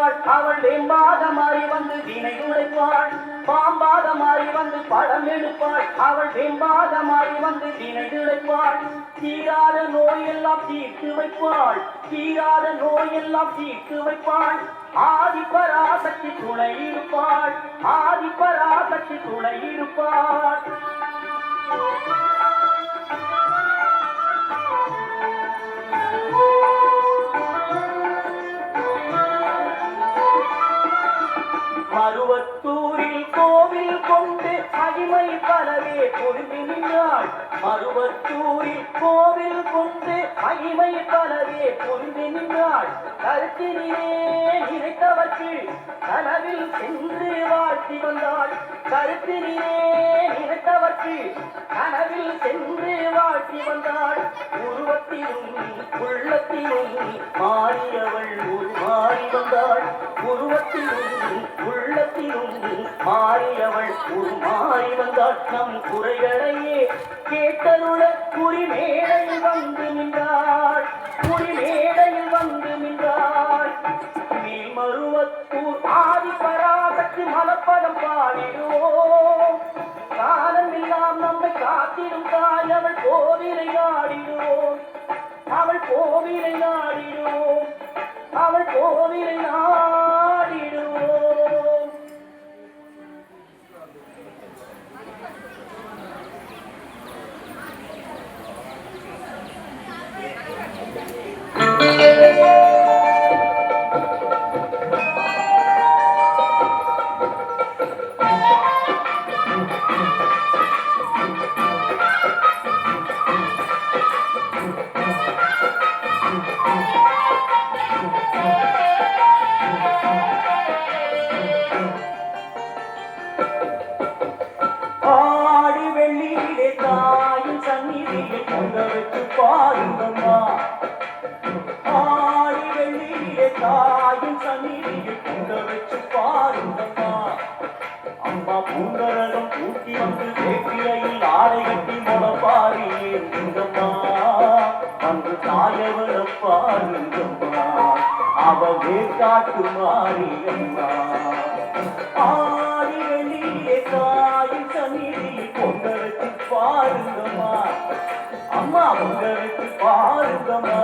துடைப்பாள். அவள் வேம்பாக மாறி வந்து வீணை துடைப்பாள். பாம்பாக மாறி வந்து படம் எடுப்பாள். அவள் வேம்பாக மாறி வந்து வீணை துடைப்பாள். தீராத நோயெல்லாம் தீர்த்து வைப்பாள். தீராத நோயெல்லாம் தீர்த்து வைப்பாள். ஆதி பராசக்தி துணை இருப்பாள். ஆதி பராசக்தி துணை இருப்பாள். மருவத்தூரில் கோவில் கொண்டு மகிமை பலவே பொருந்தி நின்றாள். மருவத்தூரில் கோவில் கொண்டு மகிமை பலவே பொருந்தி நின்றாள். கருத்தினிலே நினைத்தவர்க்கு கனவில் சென்று வாழ்த்தி வந்தாள். கருத்தினிலே நினைத்தவர்க்கு கனவில் சென்று வாழ்த்தி வந்தாள். உருவத்திலும் உள்ளத்திலும் மாறியவள் மாறி வந்தாள். உருவத்திலும் உள்ளத்திலும் மாறியவள் மாறி வந்தாள். நம் குறைகளையே கேட்டருள குறிமேடையில் வந்து நின்றாள். குறிமேடையில் வந்து நின்றாள். மேல்மருவத்தூர் ஆதி பராசக்தி மலப்பதம் பாடிடுவோம். காலம் எல்லாம் நம்மை காத்திடும் தாய் அவள் கோவிலை நாடிடுவோம். அவள் கோவிலை நாடிடுவோம். அவள் கோவிலை நாடிடுவோம். பாருங்கம்மா ஆடி வெள்ளியிலே தாயின் சந்நிதியில் பொங்க வச்சு பாருங்கம்மா. அம்மா பூங்கரகம் பூட்டி வந்து வேப்பிலையில் ஆடை கட்டி முளப்பாரி ஏறுங்கம்மா. அன்று தாயவர பாருங்கம்மா அவ வேர்காட்டு மாறியம்மா. ஆடி வெள்ளியிலே தாயின் சந்நிதியில் பொங்க வச்சு பாருங்கம்மா. அம்மா உங்களுக்கு பாருங்கம்மா.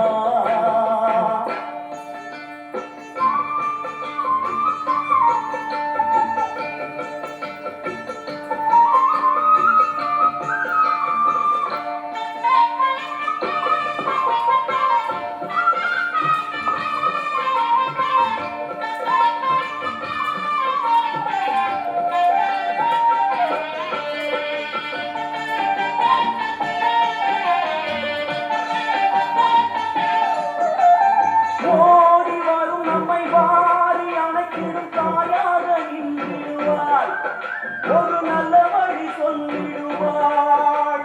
ஒரு நல்ல வழி சொல்லிடுவாள்.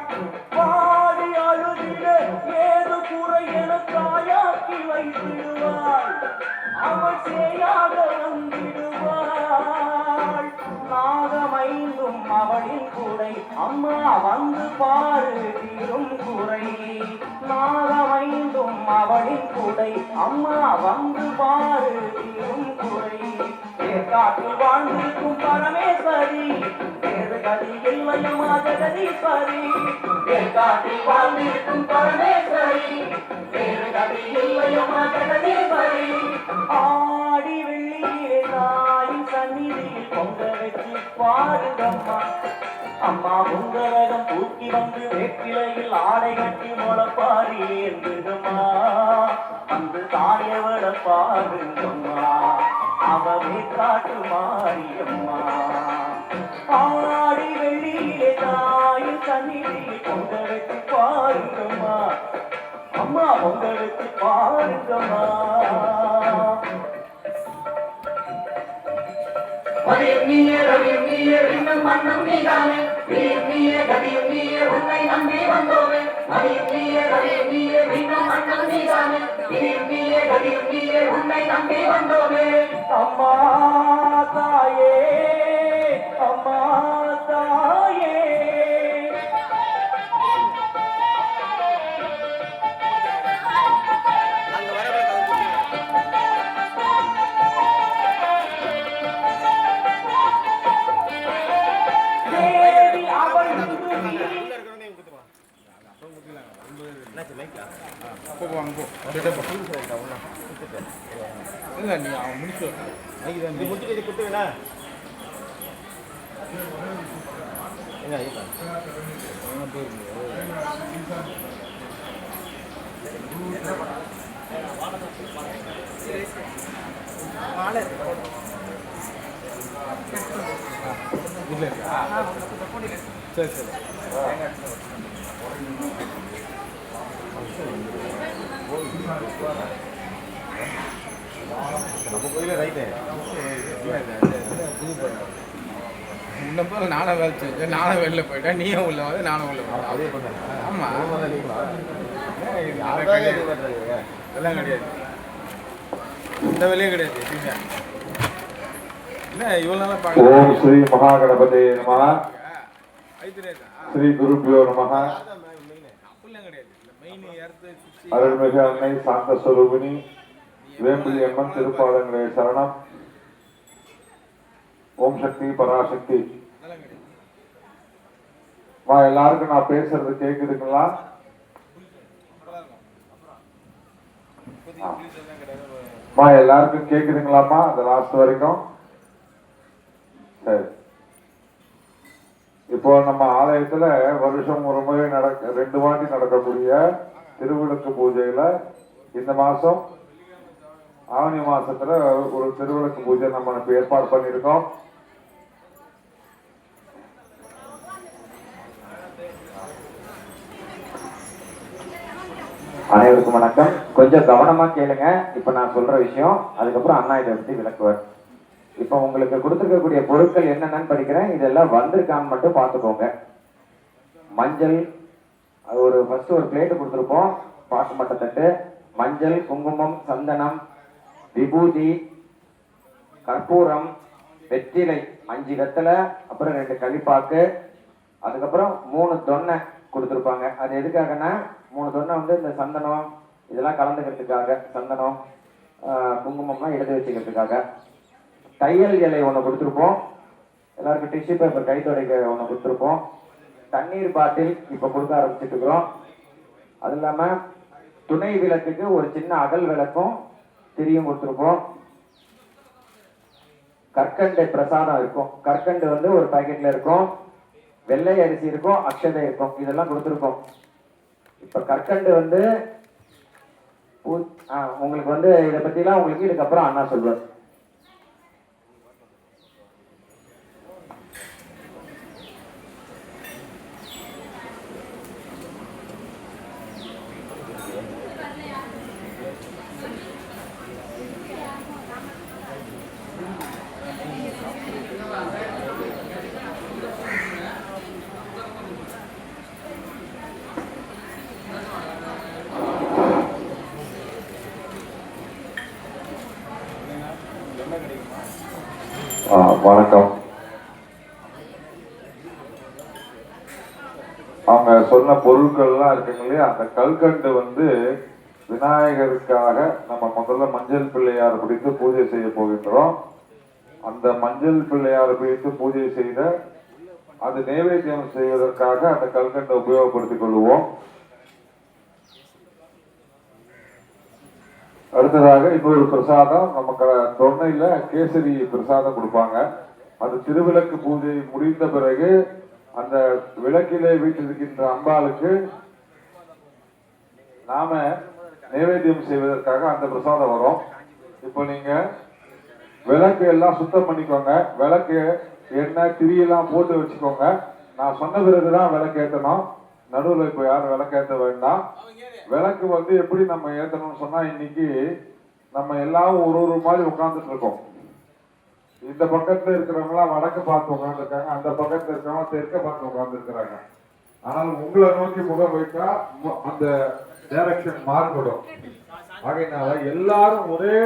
பாடி அழுதிட ஏது குறை என தாயாக்கி வைத்திடுவாள். அவள் சேயாக வந்திடுவாள். நாகமைந்தும் அவளின் குறை அம்மா வந்து பாரு தீரும் குறை. நாகமைந்தும் அவளின் குறை அம்மா வந்து பாரு தீரும் குறை. காட்டில் வாழ்ந்திருக்கும் பரமேஸ்வரி வேறு கதி இல்லையம்மா ஜெகதீஸ்வரி. காட்டில் வாழ்ந்திருக்கும் பரமேஸ்வரி வேறு கதி இல்லையம்மா ஜெகதீஸ்வரி. ஆடி வெள்ளியிலே தாயின் சந்நிதியில் பொங்க வச்சு பாருங்கம்மா. அம்மா பொங்கரகம் தூக்கி வந்து வேப்பிலையில் ஆடை கட்டி முளப்பாரி ஏந்துங்கம்மா. வந்து தாயவள பாருங்கம்மா அவவே காட்டு மாரியம்மா. ஆடி வெள்ளியிலே தாயின் சந்நிதியில் பொங்க வச்சு பாருங்கம்மா. அம்மா பொங்க வச்சு பாருங்கம்மா. மன்னம் நீதானே நீயே கதியும் நீயே உன்னை நம்பி வந்தோமே. நீயே இன்னும் மன்னம் நீதானே நீயே கதியும் நீயே உன்னை நம்பி வந்தோமே. அம்மா தாயே அம்மா தாயே சரி சரி நம்ம கோயில ரைட்டு முன்ன போல நானும் வேலை செஞ்சேன், நானும் வெளில போயிட்டேன், நீயும் உள்ள வந்து நானும் உள்ள போயிட்டேன். அதே பண்ணேன். ஆமாம் அதெல்லாம் கிடையாது, இந்த வேலையும் கிடையாது. என்ன இவ்வளோ நாளாக பார்க்க ஓம் ஸ்ரீ மகாகணபதி நம. ஸ்ரீ குருபியோ நம. அருள்மிகு அன்னை சாந்த ஸ்வரூபிணி வேம்புலி அம்மன் திருப்பாதங்களே சரணம். ஓம் சக்தி பராசக்தி. எல்லாருக்கும் நான் பேசுறது கேக்குதுங்களா? எல்லாருக்கும் கேக்குதுங்களாமா? அந்த லாஸ்ட் வரைக்கும் சரி. இப்போ நம்ம ஆலயத்துல வருஷம் ஒரு முறை 2 வாட்டி நடக்கக்கூடிய திருவிளக்கு பூஜையில இந்த மாசம் ஆவணி மாசத்துல ஒரு திருவிளக்கு பூஜை நம்ம ஏற்பாடு பண்ணியிருக்கோம். அனைவருக்கும் வணக்கம். கொஞ்சம் கவனமா கேளுங்க. இப்ப நான் சொல்ற விஷயம், அதுக்கப்புறம் அண்ணா இதை பத்தி விளக்குவார். இப்ப உங்களுக்கு கொடுத்துருக்கக்கூடிய பொருட்கள் என்னென்னு படிக்கிறேன், இதெல்லாம் வந்திருக்கான்னு மட்டும் பார்த்துக்கோங்க. மஞ்சள், அது ஃபர்ஸ்ட் ஒரு பிளேட்டு கொடுத்துருப்போம், பாக்கு மட்டத்தட்டு, மஞ்சள், குங்குமம், சந்தனம், விபூதி, கற்பூரம், வெற்றிலை 5 வெத்தலை, அப்புறம் 2 களிப்பாக்கு, அதுக்கப்புறம் 3 தொன்னை கொடுத்துருப்பாங்க. அது எதுக்காகனா 3 தொன்னை வந்து இந்த சந்தனம் இதெல்லாம் கலந்துக்கிறதுக்காக, சந்தனம் குங்குமம்லாம் எடுத்து வச்சுக்கிறதுக்காக. தையல் இலை ஒன்று கொடுத்துருப்போம், எல்லாருக்கும் டிஷ்யூ பேப்பர் கை துடைக்க ஒன்று கொடுத்துருப்போம். தண்ணீர் பாட்டில் இப்போ கொடுக்க ஆரம்பிச்சுட்டு இருக்கிறோம். அது இல்லாமல் துணை விளக்குக்கு ஒரு சின்ன அகல் விளக்கும் திரியும் கொடுத்துருப்போம். கற்கண்டு பிரசாதம் இருக்கும், கற்கண்டு வந்து ஒரு பாக்கெட்ல இருக்கும், வெள்ளை அரிசி இருக்கும், அக்ஷதை இருக்கும், இதெல்லாம் கொடுத்துருக்கோம். இப்ப கற்கண்டு வந்து உங்களுக்கு வந்து இதை பத்திலாம் உங்களுக்கு இதுக்கப்புறம் அண்ணா சொல்லுவார். வணக்கம். அவங்க சொன்ன பொருட்கள்லாம் இருக்குங்க இல்லையா, அந்த கல்கண்டு வந்து விநாயகருக்காக நம்ம முதல்ல மஞ்சள் பிள்ளையார் பிடித்து பூஜை செய்ய போகின்றோம். அந்த மஞ்சள் பிள்ளையார் பிடித்து பூஜை செய்த அது நைவேத்தியம் செய்வதற்காக அந்த கல்கண்டை உபயோகப்படுத்திக் கொள்வோம். அடுத்ததாக இன்னொரு பிரசாதம், நமக்கு தொன்னையில கேசரி பிரசாதம் கொடுப்பாங்க. அது திருவிளக்கு பூஜை முடிந்த பிறகு அந்த விளக்கிலே வீட்டிருக்கின்ற அம்பாளுக்கு நாம நைவேத்தியம் செய்வதற்காக அந்த பிரசாதம் வரும். இப்போ நீங்க விளக்கு எல்லாம் சுத்தம் பண்ணிக்கோங்க, விளக்கு எண்ணெய் திரியெல்லாம் போட்டு வச்சுக்கோங்க. நான் சொன்ன பிறகுதான் விளக்கு ஏற்றணும், நடுவில் இப்போ யாரும் விளக்கு ஏற்ற வேண்டாம். விளக்கு வந்து எப்படி நம்ம ஏற்றணும்னு சொன்னா, இன்னைக்கு நம்ம எல்லாம் ஒரு மாதிரி உட்கார்ந்துட்டு இருக்கோம். இந்த பக்கத்துல இருக்கிறவங்களாம் வடக்கு பார்த்து உட்காந்துருக்காங்க, அந்த பக்கத்துல இருக்கிறவங்க தெற்க பார்த்து உட்கார்ந்து இருக்கிறாங்க. ஆனால் உங்களை நோக்கி முகம் வைத்தா அந்த டைரக்ஷன் மாறுபடும். ஆகையினால எல்லாரும் ஒரே